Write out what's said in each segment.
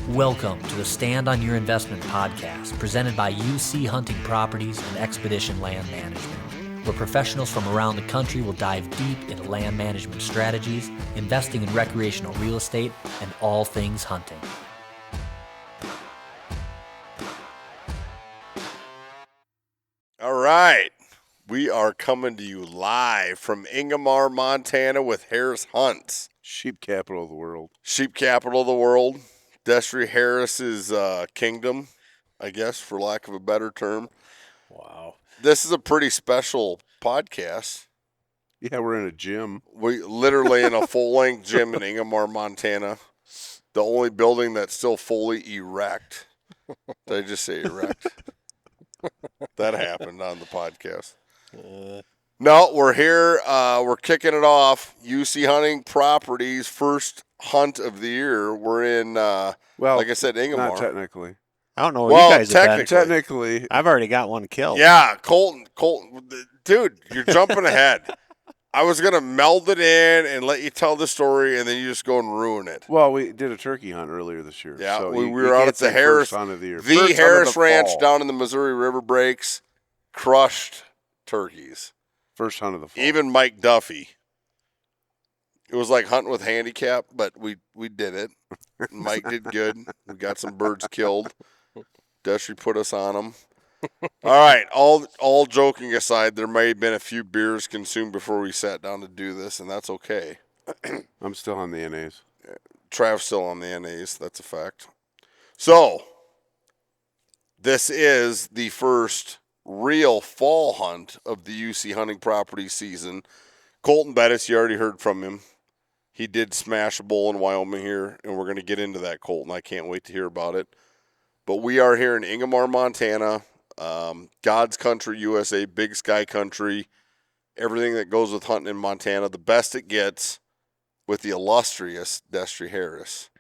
Welcome to the Stand on Your Investment podcast, presented by UC Hunting Properties and Expedition Land Management, where professionals from around the country will dive deep into land management strategies, investing in recreational real estate, and all things hunting. All right. We are coming to you live from Ingomar, Montana with Harris Hunts. Sheep capital of the world. Sheep capital of the world. Destry Harris's kingdom, I guess, for lack of a better term. Wow. This is a pretty special podcast. Yeah, we're in a gym. We literally in a full-length gym in Ingomar, Montana. The only building that's still fully erect. Did I just say erect? That happened on the podcast. No, we're here. We're kicking it off. UC Hunting Properties, first hunt of the year. We're in, like I said, Ingomar. Not technically. I don't know where you guys have been. Technically. I've already got one killed. Yeah, Colton, dude, you're jumping ahead. I was going to meld it in and let you tell the story, and then you just go and ruin it. Well, we did a turkey hunt earlier this year. Yeah, so we you were out can't at the say Harris, first hunt of the year. the First hunt of Harris the Ranch fall. down in the Missouri River Breaks, crushed turkeys. First hunt of the fall. Even Mike Duffy. It was like hunting with handicap, but we did it. Mike did good. We got some birds killed. Destry put us on them. All right, all joking aside, there may have been a few beers consumed before we sat down to do this, and that's okay. I'm still on the NAs. Trav's still on the NAs. That's a fact. So, this is the first real fall hunt of the UC Hunting Property season. Colton Bettis, you already heard from him. He did smash a bull in Wyoming here, and we're going to get into that, Colton. I can't wait to hear about it. But we are here in Ingomar, Montana, God's country, USA, big sky country, everything that goes with hunting in Montana, the best it gets with the illustrious Destry Harris.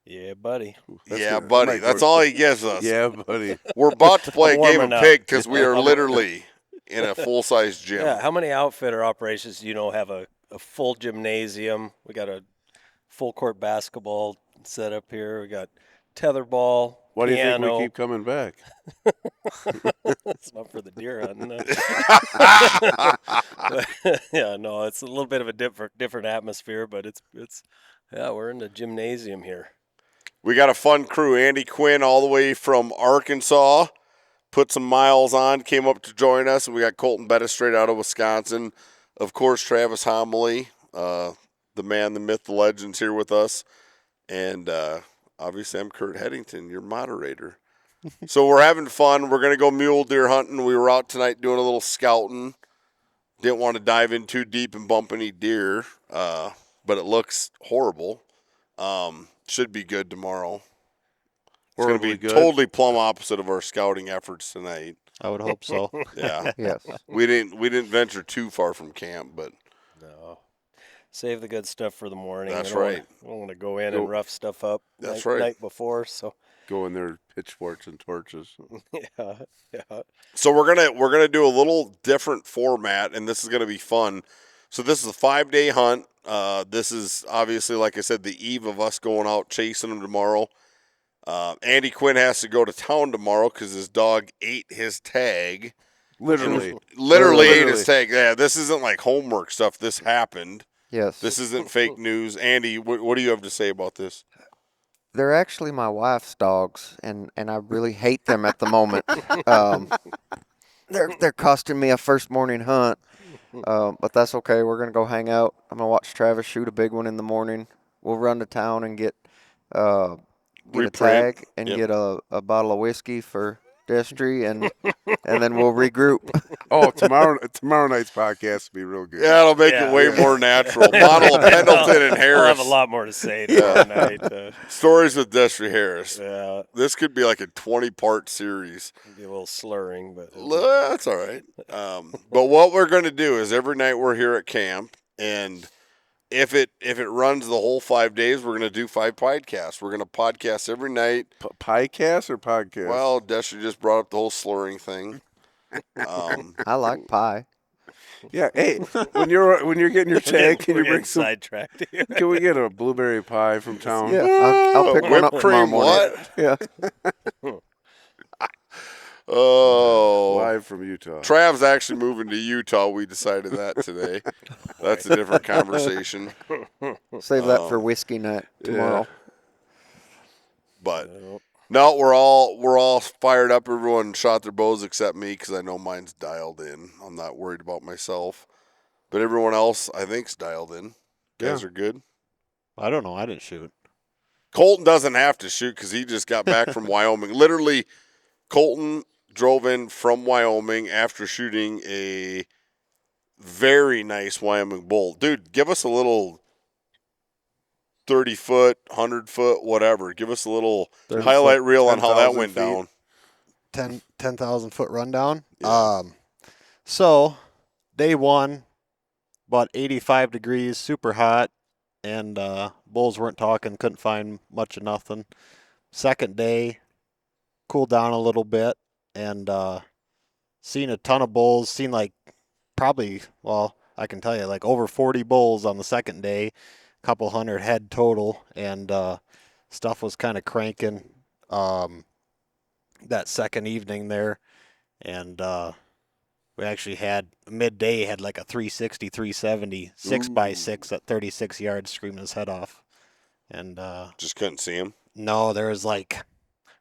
Yeah, buddy. Yeah, buddy. That's all he gives us. Yeah, buddy. We're about to play a game of Warming up. pig because we are literally in a full-size gym. Yeah, how many outfitter operations do you know have a full gymnasium? We got a full court basketball set up here. We got tetherball, Why do you think piano. we keep coming back? It's not for the deer hunting. Yeah, no, it's a little bit of a different atmosphere, but it's we're in the gymnasium here. We got a fun crew. Andy Quinn all the way from Arkansas, put some miles on, came up to join us. And we got Colton Bettis straight out of Wisconsin. Of course, Travis Homily, the man, the myth, the legend's here with us. And obviously, I'm Kurt Headington, your moderator. So we're having fun. We're going to go mule deer hunting. We were out tonight doing a little scouting. Didn't want to dive in too deep and bump any deer, but it looks horrible. Should be good tomorrow. It's going to be Horribly good. totally plumb opposite of our scouting efforts tonight. I would hope so. Yeah, Yes. we didn't venture too far from camp, but No. Save the good stuff for the morning. That's I don't right. I don't want to go in and rough stuff up That's night, right. night before. So Go in there, pitchforks and torches. yeah. so we're gonna do a little different format, and this is gonna be fun. So this is a 5-day hunt. This is obviously, like I said, the eve of us going out chasing them tomorrow. Andy Quinn has to go to town tomorrow because his dog ate his tag. Literally. Literally ate his tag. Yeah, this isn't like homework stuff. This happened. Yes. This isn't fake news. Andy, what do you have to say about this? They're actually my wife's dogs, and I really hate them at the moment. They're costing me a first morning hunt, but that's okay. We're gonna go hang out. I'm gonna watch Travis shoot a big one in the morning. We'll run to town and get a Reprint. tag and Yep. get a bottle of whiskey for Destry, and then we'll regroup. Oh, tomorrow night's podcast will be real good. Yeah, it'll make Yeah. it way more natural. Bottle of Pendleton and I'll Harris. have a lot more to say tomorrow night. Stories with Destry Harris. Yeah, This could be like a 20-part series. be a little slurring, but That's all right. But what we're going to do is every night we're here at camp, and if it runs the whole 5 days, we're going to do 5 podcasts. We're going to podcast every night. Piecast or podcast? Well, Destry just brought up the whole slurring thing. I like pie. Yeah. Hey, when you're getting your tag, can you bring some? sidetracked here. Can we get a blueberry pie from town? Yeah, I'll pick one Whipped up tomorrow cream, morning. what? Yeah. Oh. Live from Utah. Trav's actually moving to Utah. We decided that today. That's a different conversation. Save that for whiskey night tomorrow. But no, we're all fired up. Everyone shot their bows except me because I know mine's dialed in. I'm not worried about myself. But everyone else, I think, is dialed in. Guys are good. I don't know. I didn't shoot. Colton doesn't have to shoot because he just got back from Wyoming. Literally, Colton drove in from Wyoming after shooting a very nice Wyoming bull. Dude, give us a little 30-foot, 100-foot, whatever. Give us a little 30 highlight foot, reel on how that 10,000 went feet. down. 10,000 foot rundown. Yeah. So day one, about 85 degrees, super hot, and bulls weren't talking, couldn't find much of nothing. Second day, cooled down a little bit, and seen a ton of bulls. Seen like probably, well, I can tell you, like over 40 bulls on the second day, a couple hundred head total, and stuff was kind of cranking that second evening there, and we actually had midday had like a 360, 370, 6x6 at 36 yards, screaming his head off, and Just couldn't see him. no, there was like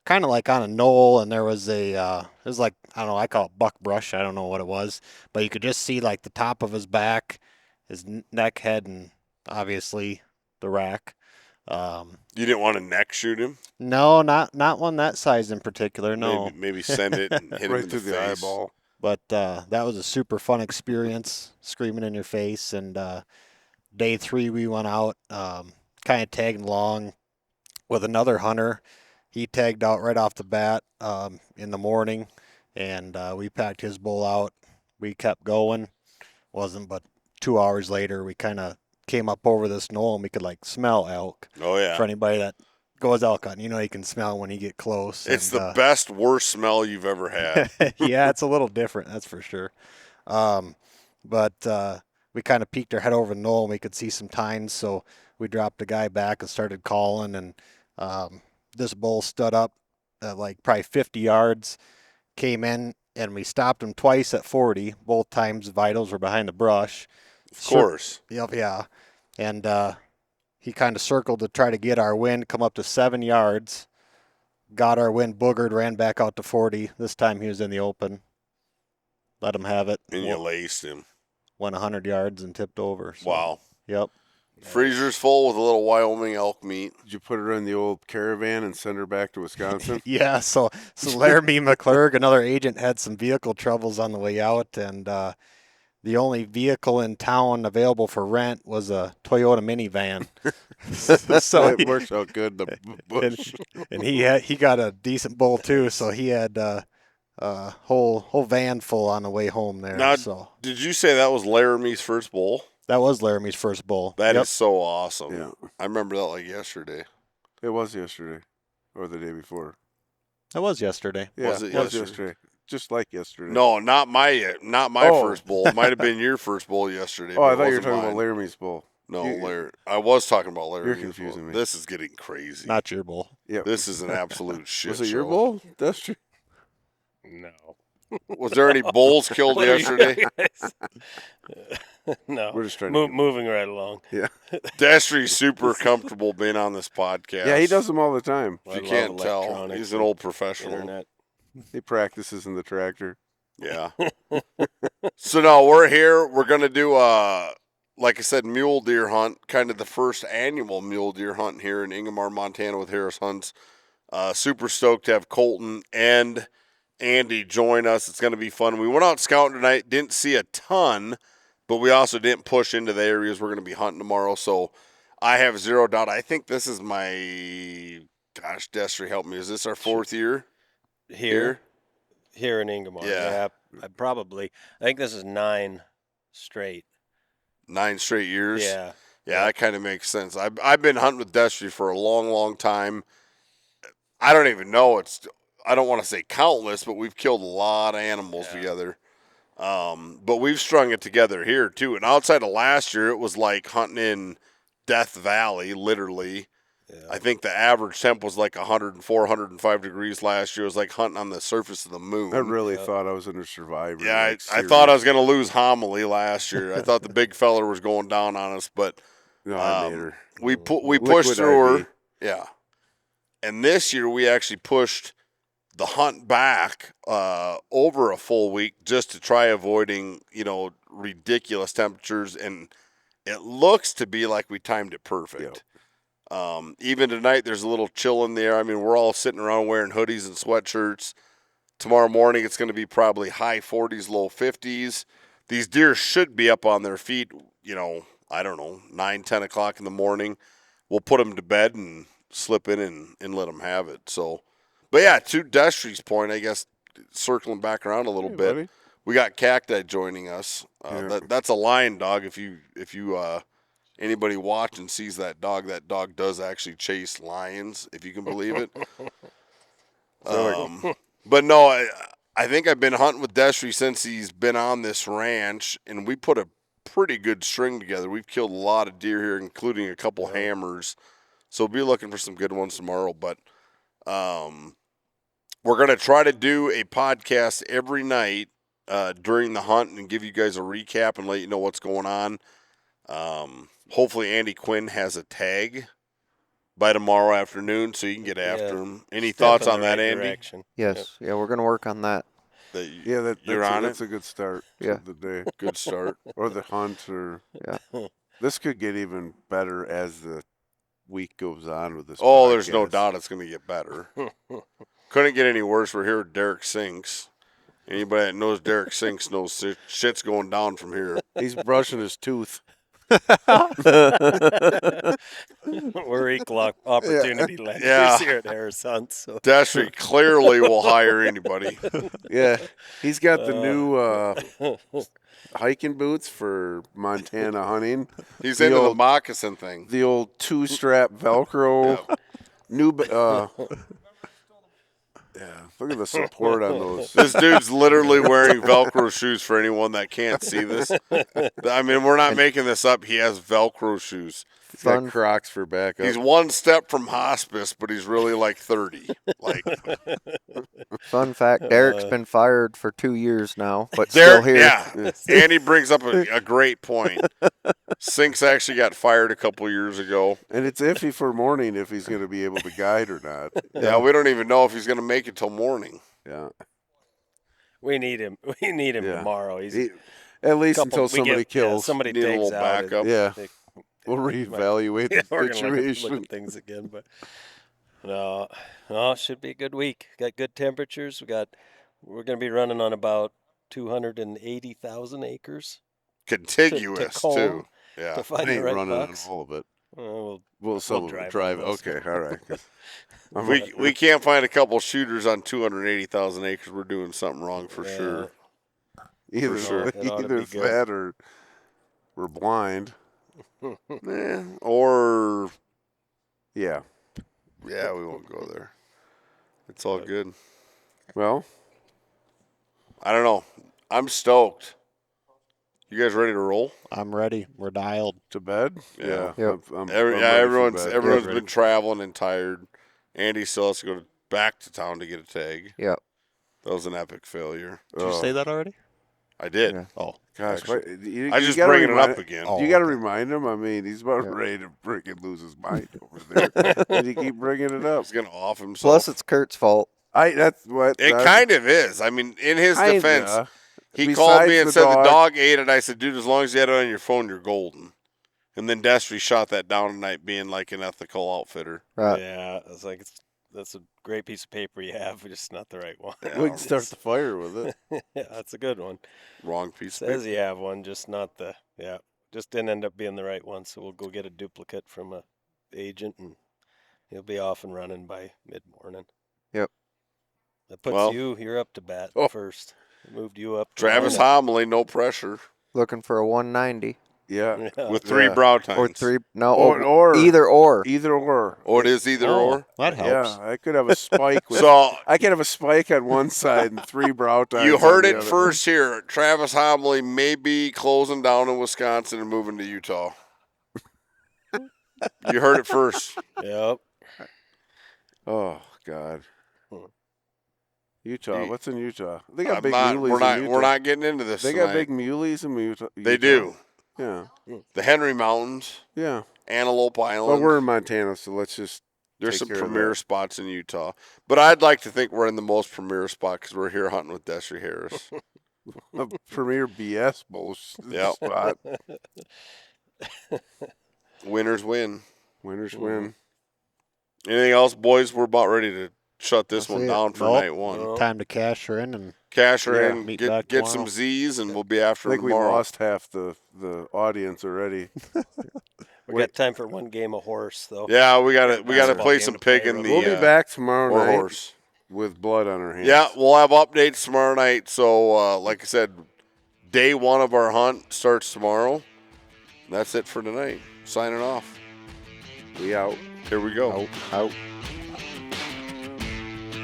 kind of like on a knoll, and there was a it was like, I don't know, I call it buckbrush, I don't know what it was, but you could just see like the top of his back, his neck, head, and obviously the rack. You didn't want to neck shoot him? No, not one that size in particular, no. Maybe send it and hit him Right in through the the face. eyeball. But that was a super fun experience, screaming in your face. And day 3 we went out, kind of tagging along with another hunter. He tagged out right off the bat in the morning, and we packed his bull out. We kept going. Wasn't but 2 hours later, we kind of came up over this knoll, and we could like smell elk. Oh, yeah. For anybody that goes elk hunting, you know you can smell when you get close. It's and, the best, worst smell you've ever had. yeah, it's a little different, that's for sure. But we kind of peeked our head over the knoll, and we could see some tines, so we dropped the guy back and started calling, and this bull stood up at like probably 50 yards, came in, and we stopped him twice at 40. Both times vitals were behind the brush. Of course. Yep, yeah. And he kind of circled to try to get our wind, come up to 7 yards, got our wind boogered, ran back out to 40. This time he was in the open. Let him have it. And you laced him. Went 100 yards and tipped over. So, Wow. Yep. Freezer's full with a little Wyoming elk meat. Did you put her in the old caravan and send her back to Wisconsin? Yeah, so Laramie McClurg, another agent, had some vehicle troubles on the way out, and the only vehicle in town available for rent was a Toyota minivan. So it works out good. The bush. and he got a decent bull too, so he had a whole van full on the way home there. Now, so did you say that was Laramie's first bull? that was Laramie's first bull. That Yep. is so awesome. Yeah. I remember that like yesterday. It was yesterday, or the day before. That was yesterday. Yeah, Was it it was yesterday? yesterday. Just like yesterday. No, not my Oh. first bull. It might have been your first bull yesterday. Oh, but I it thought you were wasn't talking mine. about Laramie's bull. No, You- Larry. I was talking about Larry. You're confusing me. This is getting crazy. Not your bull. Yeah. This is an absolute shit Was it your show. bull? That's true. No. Was there any bulls killed What are you yesterday? guys? No. We're just trying to. Moving right along. Destry's super comfortable being on this podcast. Yeah, he does them all the time. If I you love can't tell, electronics he's an and old professional. Internet. He practices in the tractor. Yeah. So no, we're here. We're gonna do like I said, mule deer hunt, kind of the first annual mule deer hunt here in Ingomar, Montana with Harris Hunts. Super stoked to have Colton and Andy join us. It's gonna be fun. We went out scouting tonight, didn't see a ton, but we also didn't push into the areas we're gonna be hunting tomorrow. So I have zero doubt. I think this is my Destry, help me. Is this our 4th year? Here in Ingomar. Yeah. I think this is 9 straight. 9 straight years. Yeah. Yeah, that kind of makes sense. I've been hunting with Destry for a long, long time. I don't even know. I don't want to say countless, but we've killed a lot of animals Yeah. together. But we've strung it together here too. And outside of last year, it was like hunting in Death Valley, literally. Yeah. I think the average temp was like 104, 105 degrees last year. It was like hunting on the surface of the moon. I really thought I was in a Survivor. Yeah, like, I thought I was series. going to lose homily last year. I thought the big feller was going down on us, but No, I made her. we Liquid pushed through IV. her. Yeah. And this year we actually pushed the hunt back over a full week just to try avoiding, ridiculous temperatures. And it looks to be like we timed it perfect. Even tonight, there's a little chill in the air. I mean, we're all sitting around wearing hoodies and sweatshirts. Tomorrow morning, it's going to be probably high 40s, low 50s. These deer should be up on their feet, I don't know, 9, 10 o'clock in the morning. We'll put them to bed and slip in and let them have it. So, but yeah, to Destry's point, I guess, circling back around a little bit, buddy. we got Cacti joining us. Yeah. That's a lion dog. If you anybody watching sees that dog does actually chase lions, if you can believe it. But no, I think I've been hunting with Destry since he's been on this ranch, and we put a pretty good string together. We've killed a lot of deer here, including a couple hammers. So we'll be looking for some good ones tomorrow. But we're going to try to do a podcast every night during the hunt and give you guys a recap and let you know what's going on. Hopefully Andy Quinn has a tag by tomorrow afternoon so you can get after him. Any thoughts on that, Andy? Direction. Yes. Yeah, we're gonna work on that. That's a good start Yeah. to the day. Good start. Or the hunt. Yeah. This could get even better as the week goes on with this. Oh, there's no podcast. doubt it's going to get better. Couldn't get any worse. We're here with Derek Sinks. Anybody that knows Derek Sinks knows shit's going down from here. He's brushing his tooth. We're equal opportunity lenders Yeah. here at Harris Hunt. So. Destry clearly will hire anybody. Yeah, he's got the new hiking boots for Montana hunting. He's The into the old- moccasin thing. The old 2-strap Velcro. New. Yeah, look at the support on those. This dude's literally wearing Velcro shoes for anyone that can't see this. I mean, we're not making this up. He has Velcro shoes. He's got Fun. Crocs for backup. He's one step from hospice, but he's really like 30. Like Fun fact: Derek's been fired for 2 years now, but Derek, still here. yeah. Andy brings up a great point. Sinks actually got fired a couple years ago. And it's iffy for morning if he's going to be able to guide or not. Yeah, we don't even know if he's going to make it till morning. Yeah. We need him. We need him Yeah. tomorrow. He's At least couple- until we somebody get- kills. somebody Need a digs little out. backup. Yeah. They- We'll reevaluate Yeah, the we're gonna situation. look at things again, but no, it should be a good week. Got good temperatures. We're going to be running on about 280,000 acres Contiguous, comb, too. Yeah. to I find the ain't right running bucks. on all of it. We'll Well, some drive will drive. on most. Okay, all right. We can't find a couple shooters on 280,000 acres. We're doing something wrong for Yeah. sure. Either, sure. It ought to either be good. that or we're blind. Or, Yeah. yeah, we won't go there. It's all good. Well, I don't know. I'm stoked. You guys ready to roll? I'm ready. We're dialed. to bed. Yeah. Yep. I'm ready for Everyone's bed. everyone's Yeah, been traveling and tired. Andy still has to go back to town to get a tag. Yep. That was an epic failure. Did you say that already? I did. Yeah. Oh, Gosh, Actually, you I just gotta bringing it remind- up again. Oh. You got to remind him. I mean, he's about Yeah. ready to freaking lose his mind over there, and you keep bringing it up. He's gonna off himself. Plus, it's Kurt's fault. That's what It kind of is. I mean, in his Kinda. defense, he Besides called me and the said the dog- dog ate it. I said, dude, as long as you had it on your phone, you're golden. And then Destry shot that down tonight being like an ethical outfitter. Right. Yeah, it's like that's a great piece of paper you have, but just not the right one. we can start the fire with it. Yeah, that's a good one. Wrong piece of Says paper. you have one, just not the just didn't end up being the right one. So we'll go get a duplicate from a agent, and he'll be off and running by mid morning. Yep. That puts Well- you're up to bat Oh. first. Moved you up. to Travis lineup. Homily, no pressure. Looking for a 190. Yeah. with 3 Yeah. brow tines. Or 3. No. Or either or. Either or. Oh, it is either or. That helps. Yeah, I could have a spike with. So I could have a spike on one side and 3 brow tines. you on heard the it other. first here. Travis Homley may be closing down in Wisconsin and moving to Utah. You heard it first. Yep. Oh God. Utah. You- What's in Utah? They got I'm big not, muleys we're not in Utah. we're not getting into this. They tonight. got big muleys in Utah. They do. Yeah. The Henry Mountains, Yeah. Antelope Well, Island. we're in Montana, so let's just. There's take some care of premier that. spots in Utah, but I'd like to think we're in the most premier spot because we're here hunting with Desiree Harris. A premier BS bullshit Yep. spot. Winners win. Winners win. Anything else, boys? We're about ready to shut this That's one it. down for Nope. night one. Nope. Time to cash her in and Cash her Yeah. in, Meet get back some tomorrow. Z's, and we'll be I after think we tomorrow. lost half the audience already. We got time for one game of horse though. Yeah, we gotta Basketball play game some to play pig in real the We'll be back tomorrow or night horse. with blood on our hands. Yeah, we'll have updates tomorrow night. So, like I said, day 1 of our hunt starts tomorrow. That's it for tonight. Signing off. We out. Here we go. Out.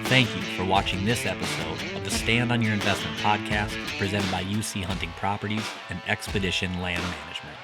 Thank you for watching this episode of the Stand on Your Investment podcast presented by UC Hunting Properties and Expedition Land Management.